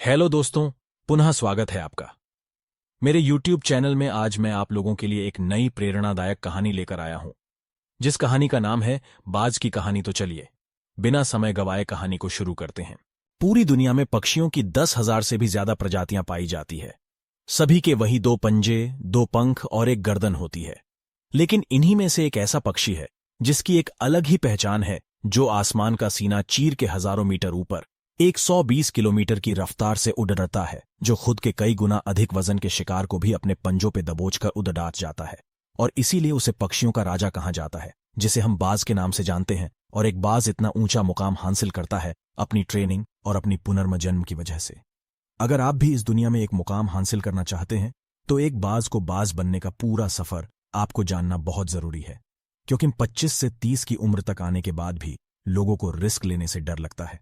Hello दोस्तों, पुनः स्वागत है आपका मेरे YouTube चैनल में। आज मैं आप लोगों के लिए एक नई प्रेरणादायक कहानी लेकर आया हूं, जिस कहानी का नाम है बाज की कहानी। तो चलिए बिना समय गवाए कहानी को शुरू करते हैं। पूरी दुनिया में पक्षियों की 10,000 से भी ज्यादा प्रजातियां पाई जाती है। सभी के वही दो पंजे, दो पंख और एक गर्दन होती है। लेकिन इन्हीं में से एक ऐसा पक्षी है जिसकी एक अलग ही पहचान है, जो आसमान का सीना चीर के हजारों मीटर ऊपर 120 किलोमीटर की रफ्तार से उड़ रहा है, जो खुद के कई गुना अधिक वजन के शिकार को भी अपने पंजों पे दबोचकर उड़ डाट जाता है। और इसीलिए उसे पक्षियों का राजा कहा जाता है, जिसे हम बाज के नाम से जानते हैं। और एक बाज इतना ऊंचा मुकाम हासिल करता है अपनी ट्रेनिंग और अपनी पुनर्जन्म की वजह से। अगर आप भी इस दुनिया में एक मुकाम हासिल करना चाहते हैं, तो एक बाज को बाज बनने का पूरा सफर आपको जानना बहुत जरूरी है। क्योंकि 25 से 30 की उम्र तक आने के बाद भी लोगों को रिस्क लेने से डर लगता है।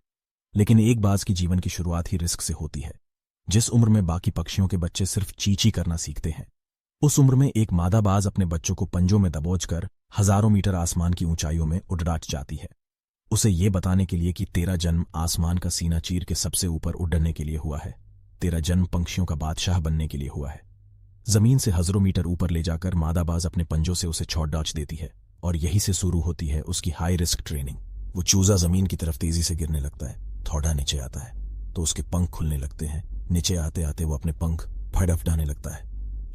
लेकिन एक बाज की जीवन की शुरुआत ही रिस्क से होती है। जिस उम्र में बाकी पक्षियों के बच्चे सिर्फ चींची करना सीखते हैं, उस उम्र में एक मादा बाज अपने बच्चों को पंजों में दबोचकर हजारों मीटर आसमान की ऊंचाइयों में उड़ाट जाती है, उसे ये बताने के लिए कि तेरा जन्म आसमान का सीना चीर के सबसे ऊपर उड़ने के लिए हुआ है। तेरा जन्म पंछियों का बादशाह बनने के लिए हुआ है। जमीन से हजारों मीटर ऊपर ले जाकर मादा बाज अपने पंजों से उसे छोड़ देती है, और यही से शुरू होती है उसकी हाई रिस्क ट्रेनिंग। वो चूजा जमीन की तरफ तेजी से गिरने लगता है। थोड़ा नीचे आता है तो उसके पंख खुलने लगते हैं। नीचे आते आते वो अपने पंख फड़फड़ाने लगता है।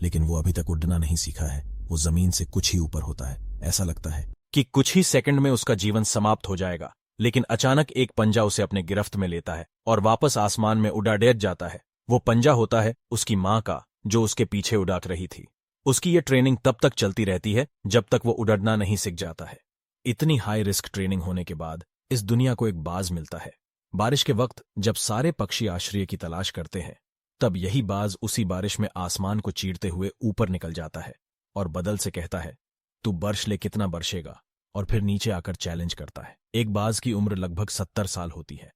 लेकिन वो अभी तक उड़ना नहीं सीखा है। वो जमीन से कुछ ही ऊपर होता है। ऐसा लगता है कि कुछ ही सेकंड में उसका जीवन समाप्त हो जाएगा। लेकिन अचानक एक पंजा उसे अपने गिरफ्त में लेता है और वापस आसमान में उड़ा डेट जाता है। वो पंजा होता है उसकी मां का, जो उसके पीछे उड़ाट रही थी। उसकी ये ट्रेनिंग तब तक चलती रहती है जब तक वो उड़ना नहीं सीख जाता है। इतनी हाई रिस्क ट्रेनिंग होने के बाद इस दुनिया को एक बाज मिलता है। बारिश के वक्त जब सारे पक्षी आश्रय की तलाश करते हैं, तब यही बाज उसी बारिश में आसमान को चीरते हुए ऊपर निकल जाता है और बदल से कहता है, तू बर्श ले, कितना बरसेगा। और फिर नीचे आकर चैलेंज करता है। एक बाज की उम्र लगभग 70 साल होती है।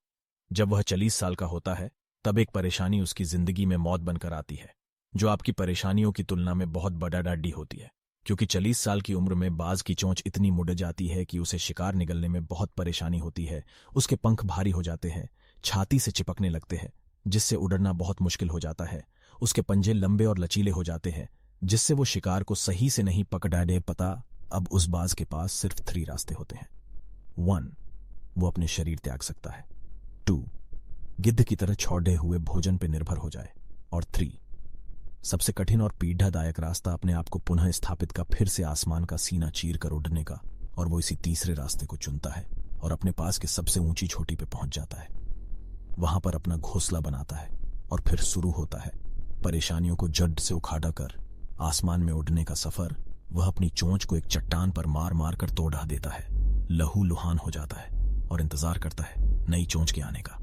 जब वह 40 साल का होता है, तब एक परेशानी उसकी जिंदगी में मौत बनकर आती है, जो आपकी परेशानियों की तुलना में बहुत बड़ा डाडी होती है। क्योंकि 40 साल की उम्र में बाज की चोंच इतनी मुड़ जाती है कि उसे शिकार निगलने में बहुत परेशानी होती है। उसके पंख भारी हो जाते हैं, छाती से चिपकने लगते हैं, जिससे उड़ना बहुत मुश्किल हो जाता है। उसके पंजे लंबे और लचीले हो जाते हैं, जिससे वो शिकार को सही से नहीं पकड़ा दे पाता। अब उस बाज के पास सिर्फ 3 रास्ते होते हैं। 1, वो अपने शरीर त्याग सकता है। 2, गिद्ध की तरह छोड़े हुए भोजन पर निर्भर हो जाए। और 3, सबसे कठिन और पीड़ादायक रास्ता अपने आप को पुनः स्थापित का, फिर से आसमान का सीना चीर कर उड़ने का। और वो इसी तीसरे रास्ते को चुनता है और अपने पास के सबसे ऊंची चोटी पे पहुंच जाता है। वहां पर अपना घोंसला बनाता है और फिर शुरू होता है परेशानियों को जड़ से उखाड़ा कर आसमान में उड़ने का सफर। वह अपनी चोंच को एक चट्टान पर मार मार कर तोड़ा देता है, लहू लुहान हो जाता है और इंतजार करता है नई चोंच के आने का।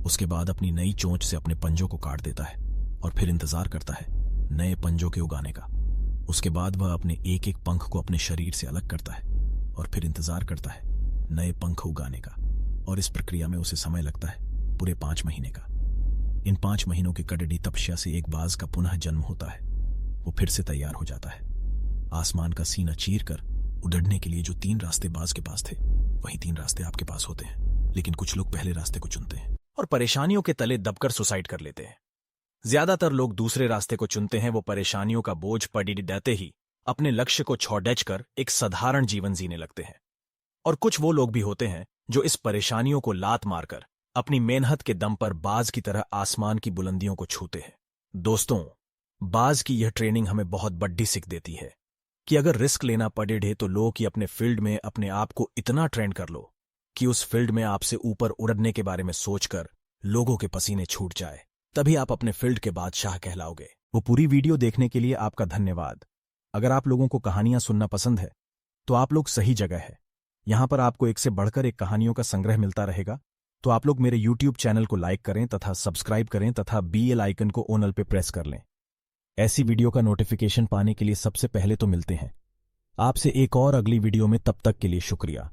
उसके बाद अपनी नई चोंच से अपने पंजों को काट देता है और फिर इंतजार करता है नए पंजों के उगाने का। उसके बाद वह अपने एक एक पंख को अपने शरीर से अलग करता है और फिर इंतजार करता है नए पंख उगाने का। और इस प्रक्रिया में उसे समय लगता है पूरे 5 महीने का। इन 5 महीनों की कड़वी तपस्या से एक बाज का पुनः जन्म होता है। वो फिर से तैयार हो जाता है, आसमान का सीना चीर कर उड़ने के लिए। जो 3 रास्ते बाज के पास थे, वही 3 रास्ते आपके पास होते हैं। लेकिन कुछ लोग पहले रास्ते को चुनते हैं और परेशानियों के तले दबकर सुसाइड कर लेते हैं। ज्यादातर लोग दूसरे रास्ते को चुनते हैं। वो परेशानियों का बोझ पड़ी देते ही अपने लक्ष्य को छोड़ एक साधारण जीवन जीने लगते हैं। और कुछ वो लोग भी होते हैं जो इस परेशानियों को लात मारकर अपनी मेहनत के दम पर बाज की तरह आसमान की बुलंदियों को छूते हैं। दोस्तों, बाज की यह ट्रेनिंग हमें बहुत बड़ी सीख देती है कि अगर रिस्क लेना पड़े तो लो कि अपने फील्ड में अपने आप को इतना ट्रेन कर लो कि उस फील्ड में आपसे ऊपर उड़ने के बारे में सोचकर लोगों के पसीने छूट जाए। तभी आप अपने फील्ड के बादशाह कहलाओगे। वो पूरी वीडियो देखने के लिए आपका धन्यवाद। अगर आप लोगों को कहानियां सुनना पसंद है, तो आप लोग सही जगह है। यहां पर आपको एक से बढ़कर एक कहानियों का संग्रह मिलता रहेगा। तो आप लोग मेरे YouTube चैनल को लाइक करें तथा सब्सक्राइब करें तथा बेल आइकन को ऑल पे प्रेस कर लें। ऐसी वीडियो का नोटिफिकेशन पाने के लिए सबसे पहले तो मिलते हैं आपसे एक और अगली वीडियो में। तब तक के लिए शुक्रिया।